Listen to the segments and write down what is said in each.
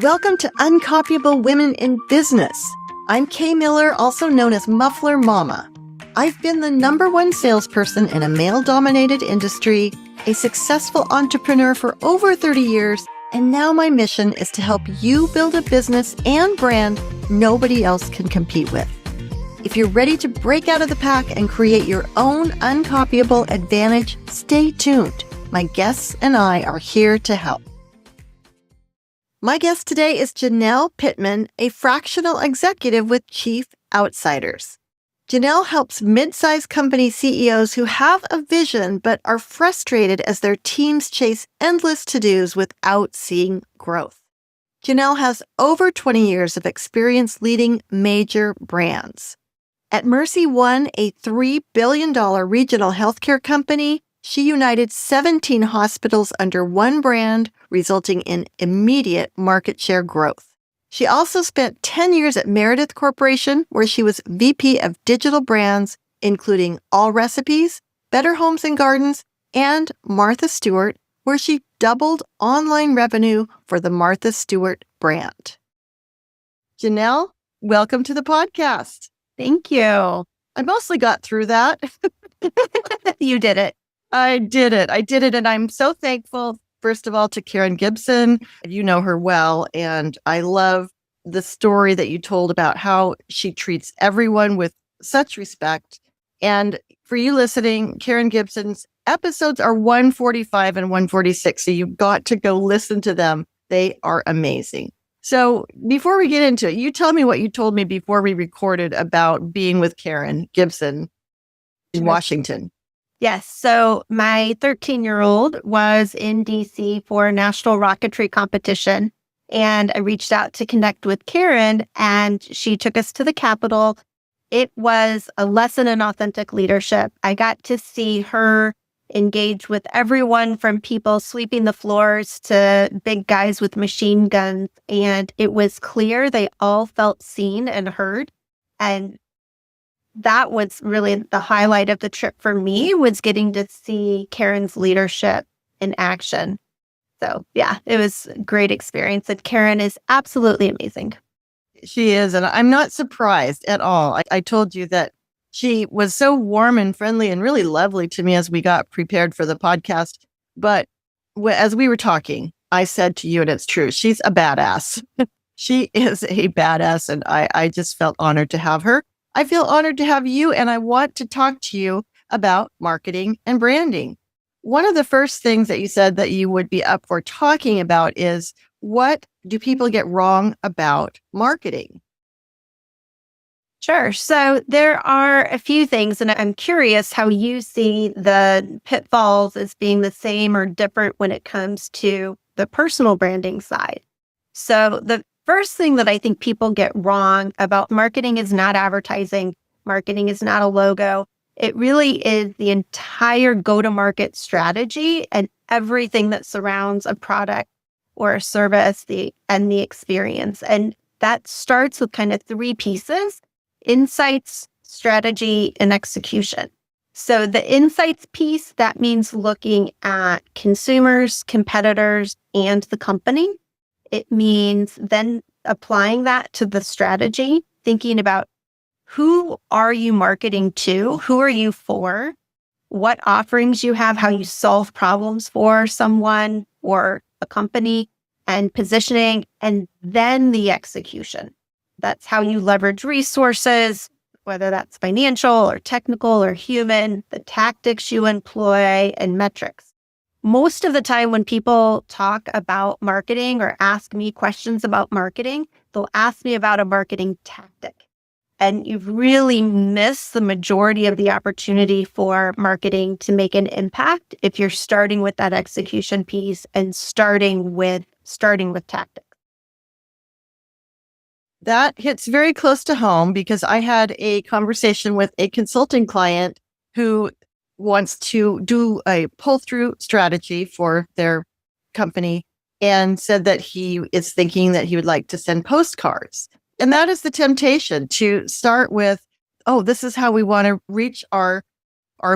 Welcome to Uncopyable Women in Business. I'm Kay Miller, also known as Muffler Mama. I've been the #1 salesperson in a male-dominated industry, a successful entrepreneur for over 30 years, and now my mission is to help you build a business and brand nobody else can compete with. If you're ready to break out of the pack and create your own uncopyable advantage, stay tuned. My guests and I are here to help. My guest today is Janell Pittman, a fractional executive with Chief Outsiders. Janell helps mid-sized company CEOs who have a vision but are frustrated as their teams chase endless to-dos without seeing growth. Janell has over 20 years of experience leading major brands. At MercyOne, a $3 billion regional healthcare company, she united 17 hospitals under one brand, resulting in immediate market share growth. She also spent 10 years at Meredith Corporation, where she was VP of Digital Brands, including All Recipes, Better Homes and Gardens, and Martha Stewart, where she doubled online revenue for the Martha Stewart brand. Janell, welcome to the podcast. Thank you. I mostly got through that. You did it. I did it. And I'm so thankful, first of all, to Karen Gibson. You know her well. And I love the story that you told about how she treats everyone with such respect. And for you listening, Karen Gibson's episodes are 145 and 146. So you've got to go listen to them. They are amazing. So before we get into it, you tell me what you told me before we recorded about being with Karen Gibson in Washington. Yes. So my 13-year-old was in DC for a national rocketry competition, and I reached out to connect with Karen, and she took us to the Capitol. It was a lesson in authentic leadership. I got to see her engage with everyone from people sweeping the floors to big guys with machine guns. And it was clear they all felt seen and heard. And that was really the highlight of the trip for me, was getting to see Karen's leadership in action. So yeah, it was a great experience. And Karen is absolutely amazing. She is. And I'm not surprised at all. I told you that she was so warm and friendly and really lovely to me as we got prepared for the podcast. But as we were talking, I said to you, and it's true, she's a badass. She is a badass. And I just felt honored to have her. I feel honored to have you, and I want to talk to you about marketing and branding. One of the first things that you said that you would be up for talking about is, what do people get wrong about marketing? Sure. So there are a few things, and I'm curious how you see the pitfalls as being the same or different when it comes to the personal branding side. So the first thing that I think people get wrong about marketing is not advertising. Marketing is not a logo. It really is the entire go-to-market strategy and everything that surrounds a product or a service and the experience. And that starts with kind of 3 pieces: insights, strategy, and execution. So the insights piece, that means looking at consumers, competitors, and the company. It means then applying that to the strategy, thinking about who are you marketing to? Who are you for? What offerings you have, how you solve problems for someone or a company, and positioning, and then the execution. That's how you leverage resources, whether that's financial or technical or human, the tactics you employ, and metrics. Most of the time when people talk about marketing or ask me questions about marketing, they'll ask me about a marketing tactic. And you've really missed the majority of the opportunity for marketing to make an impact if you're starting with that execution piece and starting with tactics. That hits very close to home, because I had a conversation with a consulting client who wants to do a pull-through strategy for their company, and said that he is thinking that he would like to send postcards. And that is the temptation, to start with, oh, this is how we want to reach our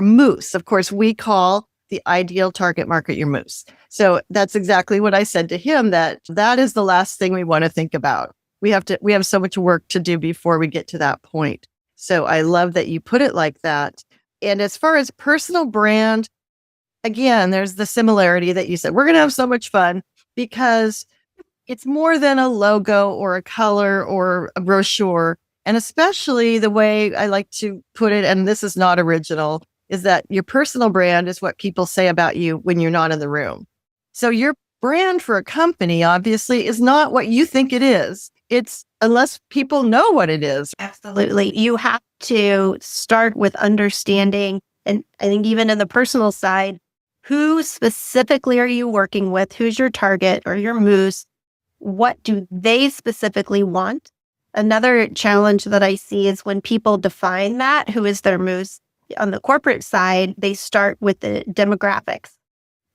moose. Of course, we call the ideal target market, your moose. So that's exactly what I said to him, that is the last thing we want to think about. We have so much work to do before we get to that point. So I love that you put it like that. And as far as personal brand, again, there's the similarity that you said. We're going to have so much fun because it's more than a logo or a color or a brochure. And especially the way I like to put it, and this is not original, is that your personal brand is what people say about you when you're not in the room. So your brand for a company, obviously, is not what you think it is. It's unless people know what it is. Absolutely. You have to start with understanding, and I think even in the personal side, who specifically are you working with? Who's your target or your moose? What do they specifically want? Another challenge that I see is when people define that, who is their moose, on the corporate side, they start with the demographics.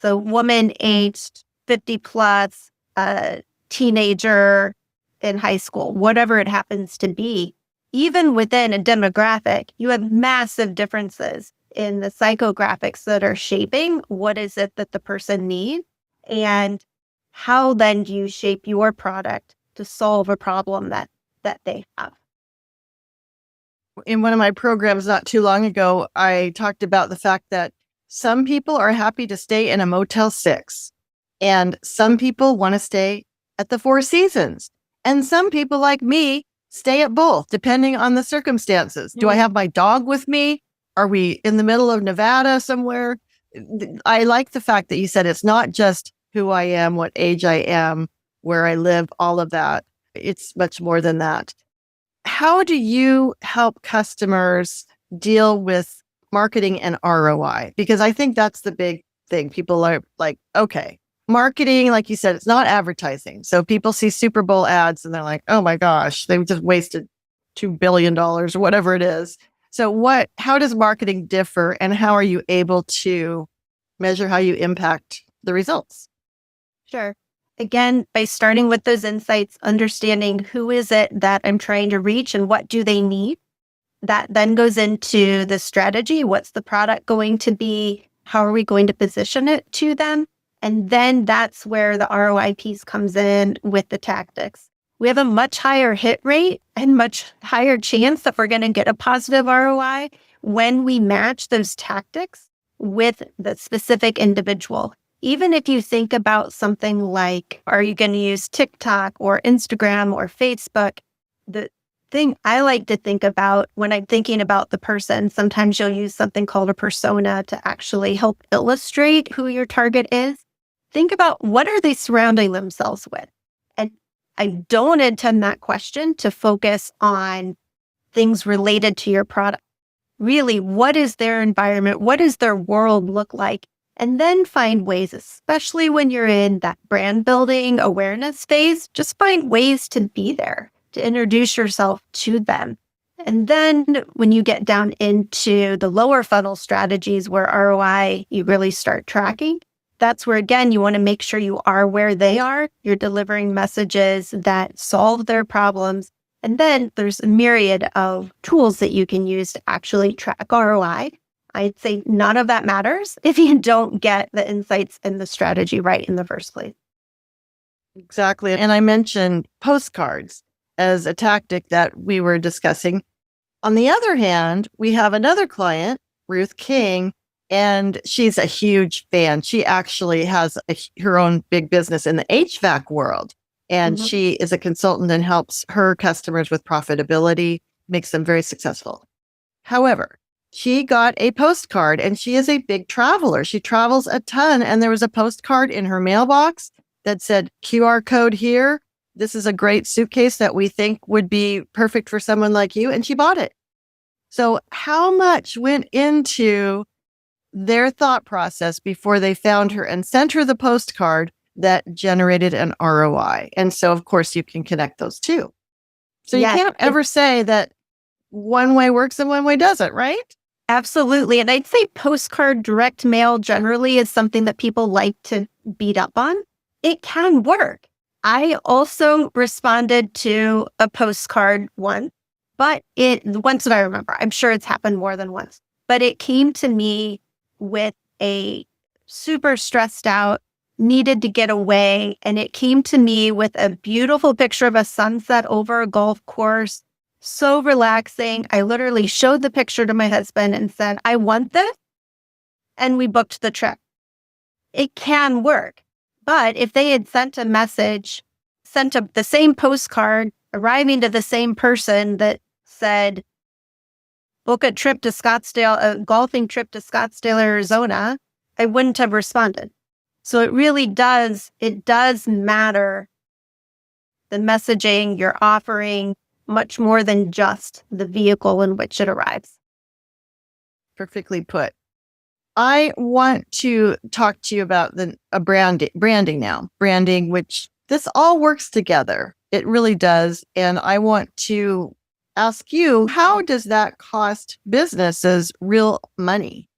So woman aged 50 plus, a teenager in high school, whatever it happens to be. Even within a demographic, you have massive differences in the psychographics that are shaping what is it that the person needs, and how then do you shape your product to solve a problem that they have. In one of my programs not too long ago, I talked about the fact that some people are happy to stay in a Motel 6, and some people want to stay at the Four Seasons, and some people like me stay at both, depending on the circumstances. Do I have my dog with me? Are we in the middle of Nevada somewhere? I like the fact that you said it's not just who I am, what age I am, where I live, all of that. It's much more than that. How do you help customers deal with marketing and ROI? Because I think that's the big thing. People are like, okay, marketing, like you said, it's not advertising. So people see Super Bowl ads and they're like, oh my gosh, they just wasted $2 billion or whatever it is. So how does marketing differ, and how are you able to measure how you impact the results? Sure. Again, by starting with those insights, understanding who is it that I'm trying to reach and what do they need. That then goes into the strategy. What's the product going to be? How are we going to position it to them? And then that's where the ROI piece comes in with the tactics. We have a much higher hit rate and much higher chance that we're going to get a positive ROI when we match those tactics with the specific individual. Even if you think about something like, are you going to use TikTok or Instagram or Facebook? The thing I like to think about when I'm thinking about the person, sometimes you'll use something called a persona to actually help illustrate who your target is. Think about, what are they surrounding themselves with? And I don't intend that question to focus on things related to your product. Really, what is their environment? What does their world look like? And then find ways, especially when you're in that brand building awareness phase, just find ways to be there, to introduce yourself to them. And then when you get down into the lower funnel strategies where ROI, you really start tracking, that's where, again, you want to make sure you are where they are. You're delivering messages that solve their problems. And then there's a myriad of tools that you can use to actually track ROI. I'd say none of that matters if you don't get the insights and the strategy right in the first place. Exactly. And I mentioned postcards as a tactic that we were discussing. On the other hand, we have another client, Ruth King, and she's a huge fan. She actually has her own big business in the HVAC world. And she is a consultant and helps her customers with profitability, makes them very successful. However, she got a postcard, and she is a big traveler. She travels a ton. And there was a postcard in her mailbox that said, QR code here. This is a great suitcase that we think would be perfect for someone like you. And she bought it. So how much went into their thought process before they found her and sent her the postcard that generated an ROI? And so, of course, you can connect those two. So you can't ever say that one way works and one way doesn't, right? Absolutely. And I'd say postcard direct mail generally is something that people like to beat up on. It can work. I also responded to a postcard once, but once that I remember, I'm sure it's happened more than once, but it came to me with a super stressed out, needed to get away. And it came to me with a beautiful picture of a sunset over a golf course. So relaxing. I literally showed the picture to my husband and said, I want this. And we booked the trip. It can work. But if they had sent a message, the same postcard arriving to the same person that said, book a trip to Scottsdale, a golfing trip to Scottsdale, Arizona, I wouldn't have responded. So it does matter the messaging you're offering much more than just the vehicle in which it arrives. Perfectly put. I want to talk to you about branding now. Branding, which this all works together. It really does. And I want to ask you, how does that cost businesses real money?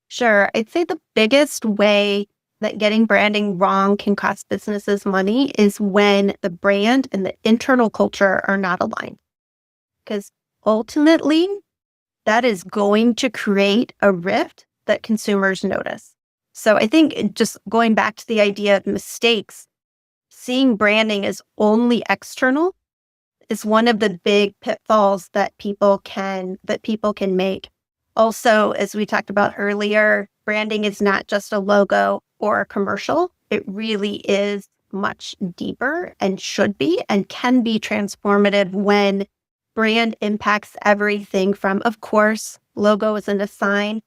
Sure. I'd say the biggest way that getting branding wrong can cost businesses money is when the brand and the internal culture are not aligned. Because ultimately, that is going to create a rift that consumers notice. So I think just going back to the idea of mistakes, seeing branding as only external is one of the big pitfalls that people can make. Also, as we talked about earlier, branding is not just a logo or a commercial. It really is much deeper and should be and can be transformative when brand impacts everything from, of course, logo isn't a sign,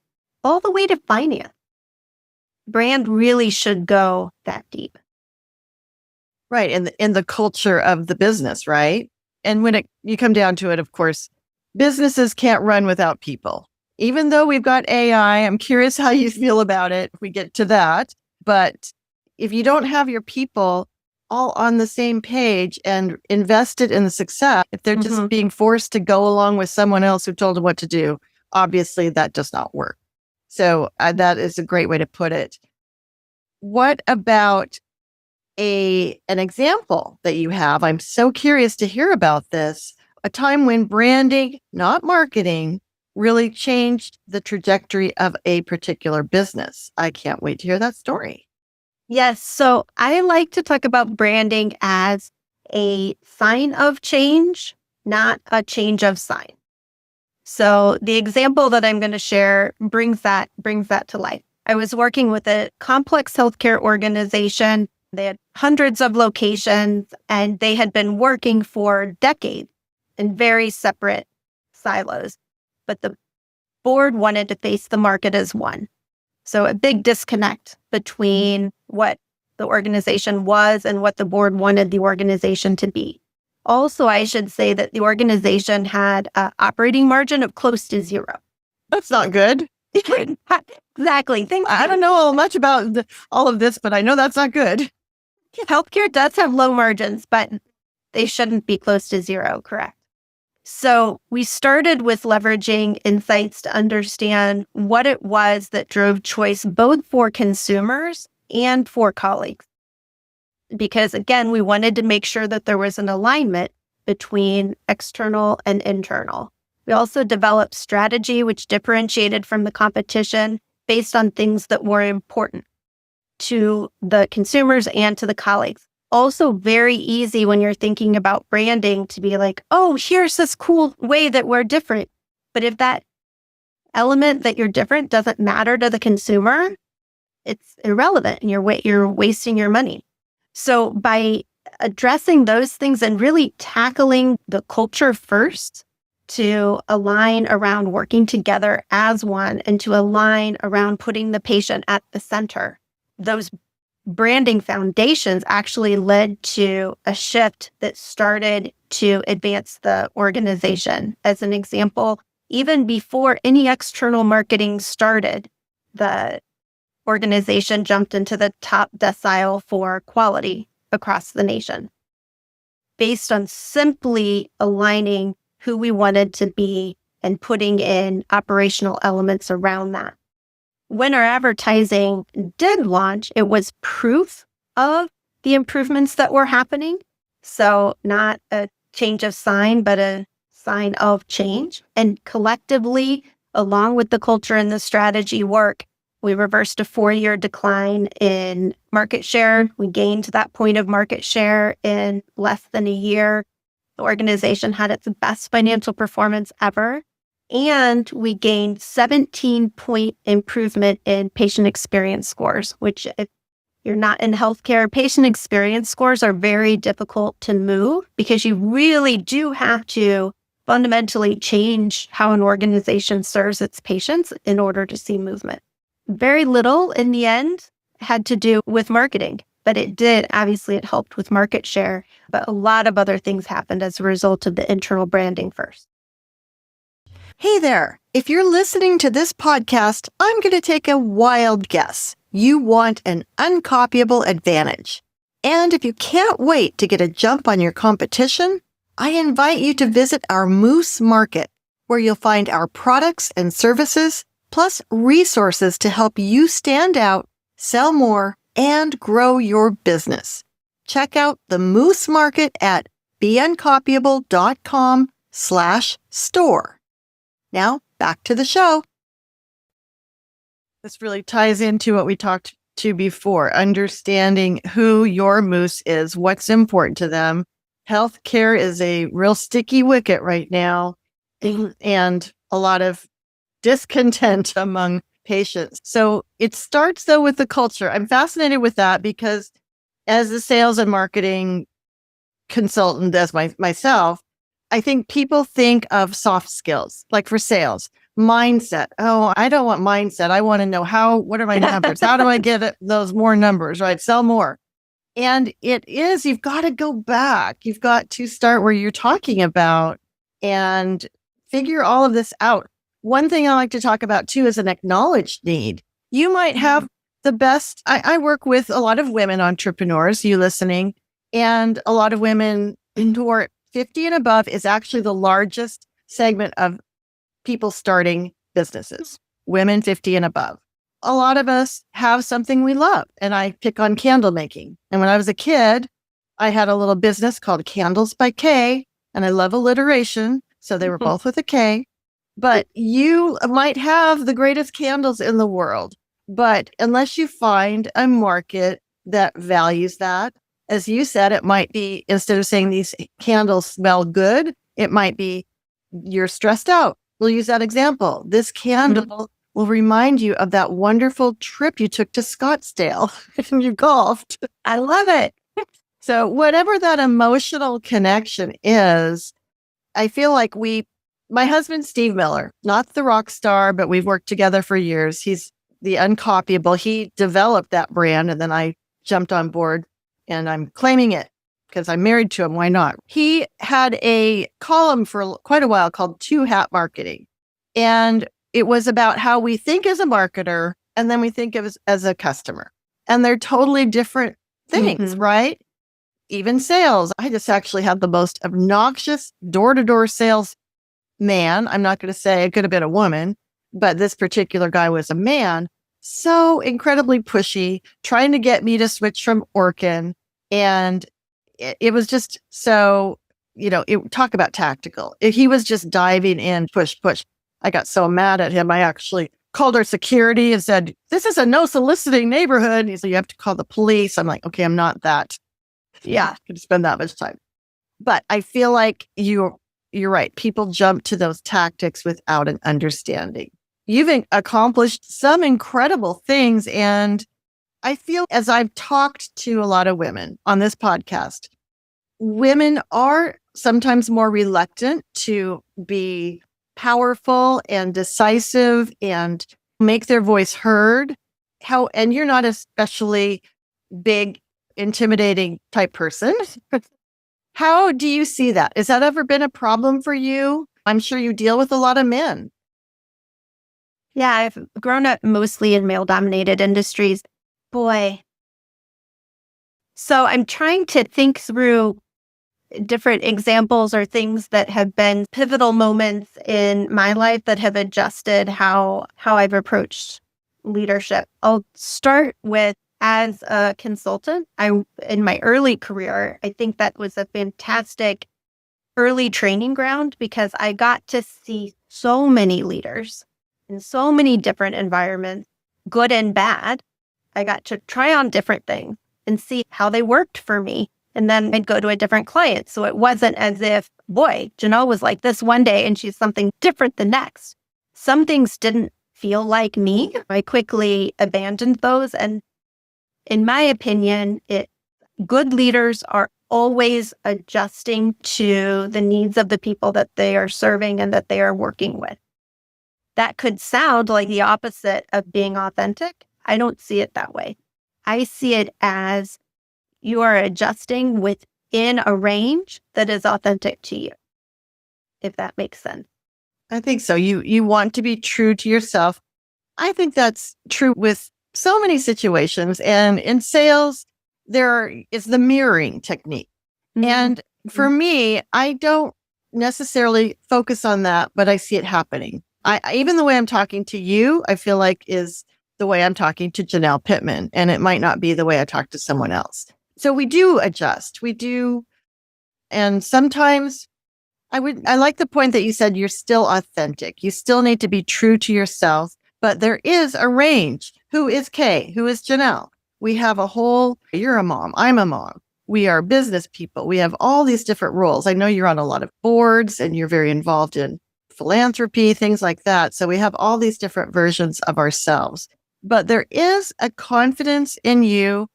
all the way to finance. Brand really should go that deep. Right. In the culture of the business, right? And when you come down to it, of course, businesses can't run without people. Even though we've got AI, I'm curious how you feel about it if we get to that. But if you don't have your people all on the same page and invested in the success, if they're just being forced to go along with someone else who told them what to do, obviously that does not work. So that is a great way to put it. What about an example that you have? I'm so curious to hear about this. A time when branding, not marketing, really changed the trajectory of a particular business. I can't wait to hear that story. Yes. So I like to talk about branding as a sign of change, not a change of sign. So the example that I'm going to share brings that to life. I was working with a complex healthcare organization. They had hundreds of locations, and they had been working for decades in very separate silos. But the board wanted to face the market as one. So a big disconnect between what the organization was and what the board wanted the organization to be. Also, I should say that the organization had an operating margin of close to zero. That's not good. Exactly. I don't know much about all of this, but I know that's not good. Healthcare does have low margins, but they shouldn't be close to zero, correct? So we started with leveraging insights to understand what it was that drove choice both for consumers and for colleagues. Because again, we wanted to make sure that there was an alignment between external and internal. We also developed strategy which differentiated from the competition based on things that were important to the consumers and to the colleagues. Also very easy when you're thinking about branding to be like, oh, here's this cool way that we're different. But if that element that you're different doesn't matter to the consumer, it's irrelevant and you're wasting your money. So by addressing those things and really tackling the culture first to align around working together as one and to align around putting the patient at the center, those branding foundations actually led to a shift that started to advance the organization. As an example, even before any external marketing started, the organization jumped into the top decile for quality across the nation based on simply aligning who we wanted to be and putting in operational elements around that. When our advertising did launch, it was proof of the improvements that were happening. So not a change of sign, but a sign of change. And collectively, along with the culture and the strategy work, We reversed a 4-year decline in market share. We gained that point of market share in less than a year. The organization had its best financial performance ever. And we gained 17-point improvement in patient experience scores, which if you're not in healthcare, patient experience scores are very difficult to move because you really do have to fundamentally change how an organization serves its patients in order to see movement. Very little in the end had to do with marketing, but it did. Obviously, it helped with market share, but a lot of other things happened as a result of the internal branding first. Hey there. If you're listening to this podcast, I'm going to take a wild guess. You want an uncopyable advantage. And if you can't wait to get a jump on your competition, I invite you to visit our Moose Market, where you'll find our products and services, plus resources to help you stand out, sell more, and grow your business. Check out the Moose Market at beuncopyable.com/store. Now, back to the show. This really ties into what we talked to before, understanding who your moose is, what's important to them. Healthcare is a real sticky wicket right now, and a lot of discontent among patients. So it starts, though, with the culture. I'm fascinated with that because as a sales and marketing consultant, as myself, I think people think of soft skills, like for sales, mindset. Oh, I don't want mindset. I want to know what are my numbers? How do I get those more numbers, right? Sell more. And you've got to go back. You've got to start where you're talking about and figure all of this out. One thing I like to talk about too is an acknowledged need. You might have the best. I work with a lot of women entrepreneurs, you listening, and a lot of women who are 50 and above is actually the largest segment of people starting businesses, women 50 and above. A lot of us have something we love, and I pick on candle making. And when I was a kid, I had a little business called Candles by K, and I love alliteration, so they were both with a K. But you might have the greatest candles in the world, but unless you find a market that values that, as you said, it might be, instead of saying these candles smell good, it might be you're stressed out. We'll use that example. This candle will remind you of that wonderful trip you took to Scottsdale and you golfed. I love it. So whatever that emotional connection is, I feel like my husband, Steve Miller, not the rock star, but we've worked together for years. He's the uncopyable. He developed that brand, and then I jumped on board. And I'm claiming it because I'm married to him. Why not? He had a column for quite a while called Two Hat Marketing. And it was about how we think as a marketer and then we think of as a customer. And they're totally different things, right? Even sales. I just actually had the most obnoxious door-to-door sales man. I'm not going to say it could have been a woman, but this particular guy was a man. So incredibly pushy, trying to get me to switch from Orkin. And it was just so, talk about tactical. He was just diving in, push. I got so mad at him. I actually called our security and said, this is a no soliciting neighborhood. And he said, you have to call the police. I'm like, okay, I'm not that. Yeah, could spend that much time. But I feel like you're right. People jump to those tactics without an understanding. You've accomplished some incredible things. And I feel, as I've talked to a lot of women on this podcast, women are sometimes more reluctant to be powerful and decisive and make their voice heard. And you're not especially big, intimidating type person. How do you see that? Has that ever been a problem for you? I'm sure you deal with a lot of men. Yeah, I've grown up mostly in male-dominated industries. Boy. So I'm trying to think through different examples or things that have been pivotal moments in my life that have adjusted how I've approached leadership. I'll start with, as a consultant, in my early career, I think that was a fantastic early training ground because I got to see so many leaders in so many different environments good and bad. I got to try on different things and see how they worked for me. And then I'd go to a different client. So it wasn't as if, boy, Janell was like this one day and she's something different the next. Some things didn't feel like me. I quickly abandoned those. And in my opinion, good leaders are always adjusting to the needs of the people that they are serving and that they are working with. That could sound like the opposite of being authentic. I don't see it that way. I see it as you are adjusting within a range that is authentic to you, if that makes sense. I think so. You want to be true to yourself. I think that's true with so many situations. And in sales, there is the mirroring technique. Mm-hmm. And for me, I don't necessarily focus on that, but I see it happening. Even the way I'm talking to you, I feel like is the way I'm talking to Janell Pittman, and it might not be the way I talk to someone else. So we do adjust. We do. And sometimes I like the point that you said you're still authentic. You still need to be true to yourself, but there is a range. Who is Kay? Who is Janell? We have you're a mom. I'm a mom. We are business people. We have all these different roles. I know you're on a lot of boards and you're very involved in philanthropy, things like that. So we have all these different versions of ourselves, but there is a confidence in you.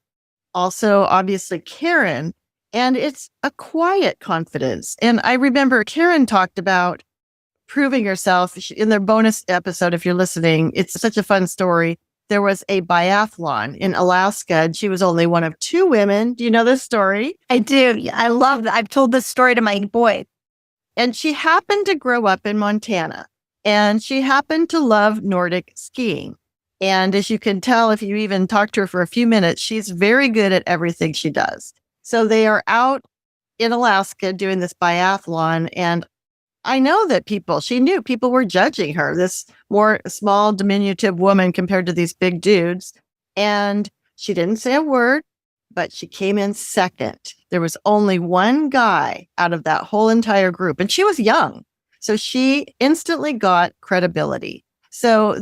Also, obviously, Karen, and it's a quiet confidence. And I remember Karen talked about proving herself in their bonus episode. If you're listening, it's such a fun story. There was a biathlon in Alaska, and she was only one of 2 women. Do you know this story? I do. I love that. I've told this story to my boy. And she happened to grow up in Montana, and she happened to love Nordic skiing. And as you can tell, if you even talk to her for a few minutes, she's very good at everything she does. So they are out in Alaska doing this biathlon. And I know that she knew people were judging her, this more small, diminutive woman compared to these big dudes. And she didn't say a word, but she came in second. There was only one guy out of that whole entire group, and she was young. So she instantly got credibility. So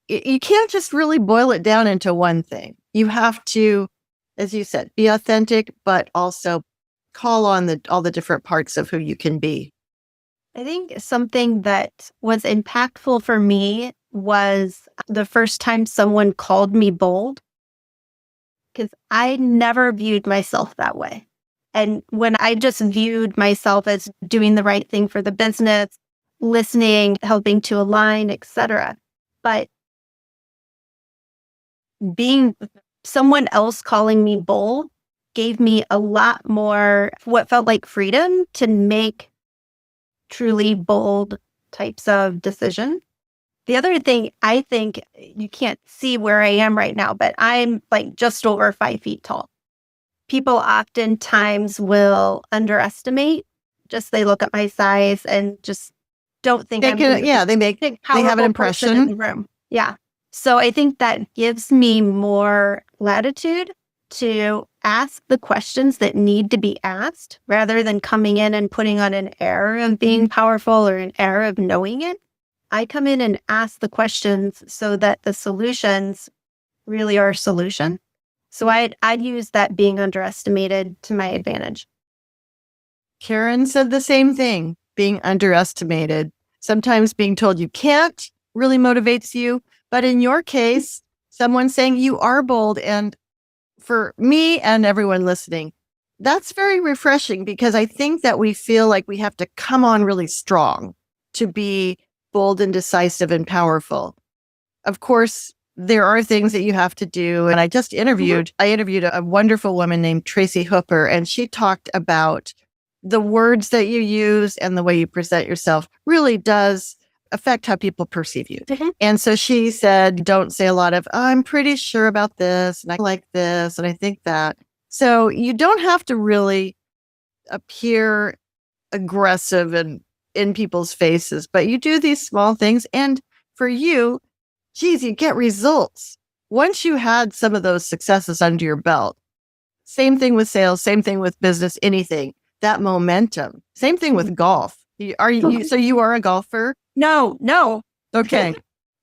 you can't just really boil it down into one thing. You have to, as you said, be authentic, but also call on all the different parts of who you can be. I think something that was impactful for me was the first time someone called me bold, because I never viewed myself that way. And when I just viewed myself as doing the right thing for the business, listening, helping to align, etc. But being someone else calling me bold gave me a lot more what felt like freedom to make truly bold types of decisions. The other thing, I think you can't see where I am right now, but I'm like just over 5 feet tall. People oftentimes will underestimate, they look at my size and just don't think they have an impression in the room. Yeah. So I think that gives me more latitude to ask the questions that need to be asked rather than coming in and putting on an air of being powerful or an air of knowing it. I come in and ask the questions so that the solutions really are a solution. So I'd use that being underestimated to my advantage. Karen said the same thing, being underestimated. Sometimes being told you can't really motivates you. But in your case, someone saying you are bold. And for me and everyone listening, that's very refreshing, because I think that we feel like we have to come on really strong to be bold and decisive and powerful. Of course, there are things that you have to do. And I interviewed a wonderful woman named Tracy Hooper, and she talked about the words that you use and the way you present yourself really does affect how people perceive you. Mm-hmm. And so she said, don't say a lot of, I'm pretty sure about this, and I like this, and I think that. So you don't have to really appear aggressive and in people's faces, but you do these small things. And for you, you get results. Once you had some of those successes under your belt, same thing with sales, same thing with business, anything, that momentum, same thing with golf. So you are a golfer? No. Okay.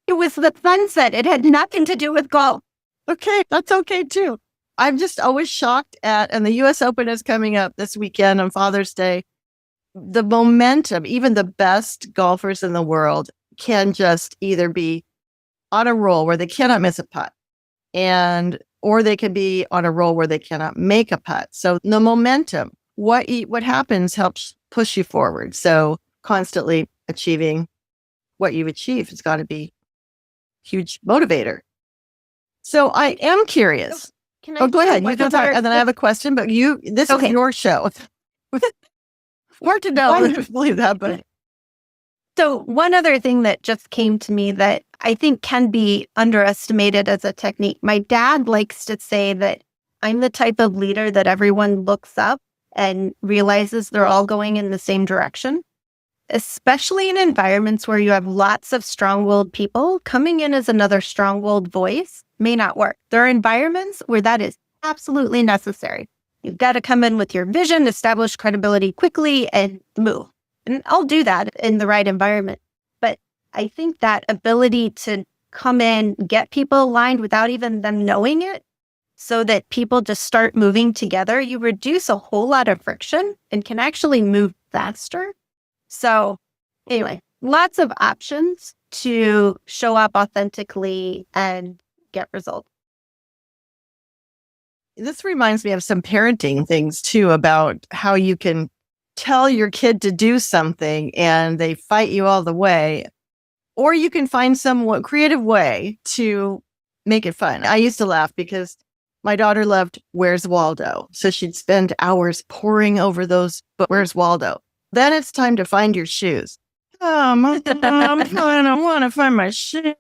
It was the sunset. It had nothing to do with golf. Okay, that's okay too. I'm just always shocked and the US Open is coming up this weekend on Father's Day. The momentum, even the best golfers in the world can just either be on a roll where they cannot miss a putt or they can be on a roll where they cannot make a putt. So the momentum, what happens helps push you forward. So constantly achieving what you've achieved has got to be a huge motivator. So I am curious. Go ahead. You can talk, and then I have a question, but this is your show. Hard to know if you believe that, but. So one other thing that just came to me that I think can be underestimated as a technique. My dad likes to say that I'm the type of leader that everyone looks up and realizes they're all going in the same direction. Especially in environments where you have lots of strong-willed people, coming in as another strong-willed voice may not work. There are environments where that is absolutely necessary. You've got to come in with your vision, establish credibility quickly, and move. And I'll do that in the right environment. But I think that ability to come in, get people aligned without even them knowing it, so that people just start moving together, you reduce a whole lot of friction and can actually move faster. So anyway, lots of options to show up authentically and get results. This reminds me of some parenting things too, about how you can tell your kid to do something and they fight you all the way, or you can find some creative way to make it fun. I used to laugh because my daughter loved Where's Waldo. So she'd spend hours poring over those books. Where's Waldo? Then it's time to find your shoes. Oh, Mom, I want to find my shoes.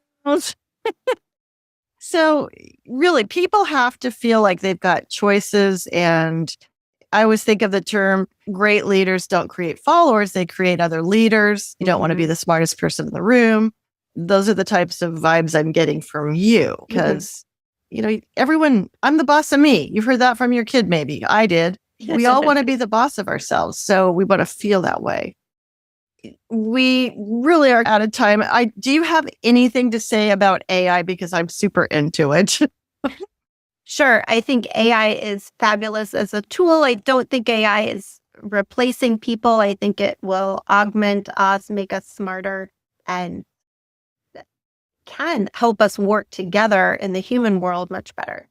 So really, people have to feel like they've got choices. And I always think of the term, great leaders don't create followers, they create other leaders. You don't want to be the smartest person in the room. Those are the types of vibes I'm getting from you because, everyone, I'm the boss of me. You've heard that from your kid, maybe. I did. We all want to be the boss of ourselves. So we want to feel that way. We really are out of time. Do you have anything to say about AI? Because I'm super into it. Sure. I think AI is fabulous as a tool. I don't think AI is replacing people. I think it will augment us, make us smarter, and can help us work together in the human world much better.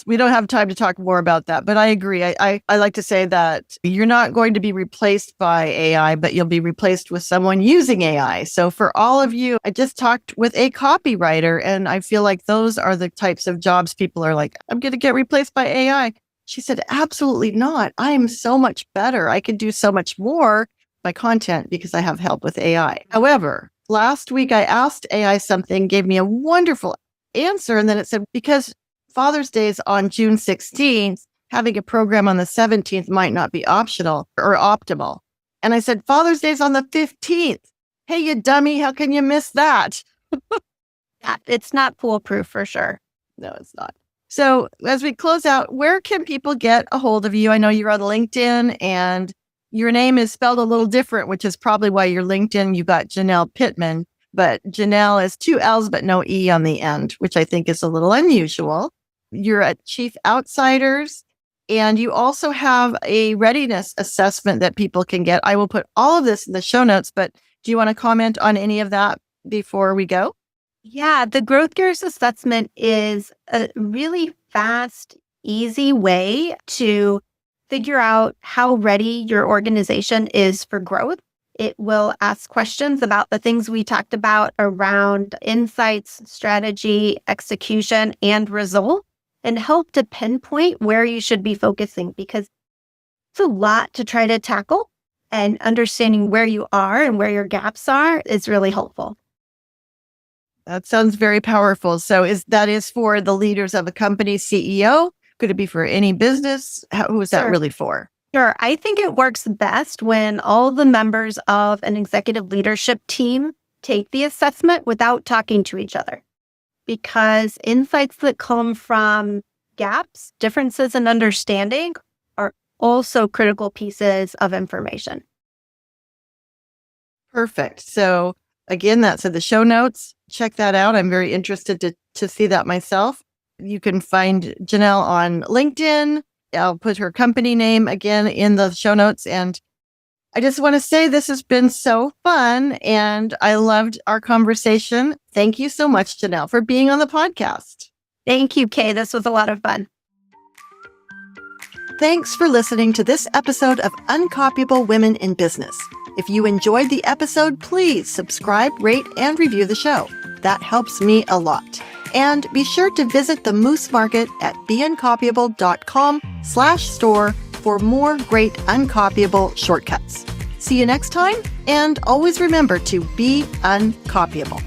We don't have time to talk more about that, but I agree. I like to say that you're not going to be replaced by AI, but you'll be replaced with someone using AI. So for all of you, I just talked with a copywriter, and I feel like those are the types of jobs people are like, I'm going to get replaced by AI. She said, absolutely not. I am so much better. I can do so much more by content because I have help with AI. However, last week I asked AI something, gave me a wonderful answer, and then it said, because Father's Day is on June 16th, having a program on the 17th might not be optional or optimal. And I said, Father's Day is on the 15th. Hey, you dummy, how can you miss that? It's not foolproof for sure. No, it's not. So as we close out, where can people get a hold of you? I know you're on LinkedIn and your name is spelled a little different, which is probably why your LinkedIn, you got Janell Pittman, but Janell is 2 L's, but no E on the end, which I think is a little unusual. You're at Chief Outsiders, and you also have a readiness assessment that people can get. I will put all of this in the show notes, but do you want to comment on any of that before we go? Yeah, the Growth Gears Assessment is a really fast, easy way to figure out how ready your organization is for growth. It will ask questions about the things we talked about around insights, strategy, execution, and result, and help to pinpoint where you should be focusing, because it's a lot to try to tackle, and understanding where you are and where your gaps are is really helpful. That sounds very powerful. So that is for the leaders of a company, CEO? Could it be for any business? Who is that really for? Sure. I think it works best when all the members of an executive leadership team take the assessment without talking to each other, because insights that come from gaps, differences in understanding are also critical pieces of information. Perfect. So Again, that's in the show notes. Check that out. I'm very interested to see that myself. You can find Janell on LinkedIn. I'll put her company name again in the show notes. And I just want to say this has been so fun and I loved our conversation. Thank you so much, Janell, for being on the podcast. Thank you, Kay. This was a lot of fun. Thanks for listening to this episode of Uncopyable Women in Business. If you enjoyed the episode, please subscribe, rate, and review the show. That helps me a lot. And be sure to visit the Moose Market at beuncopyable.com/store for more great uncopyable shortcuts. See you next time, and always remember to be uncopyable.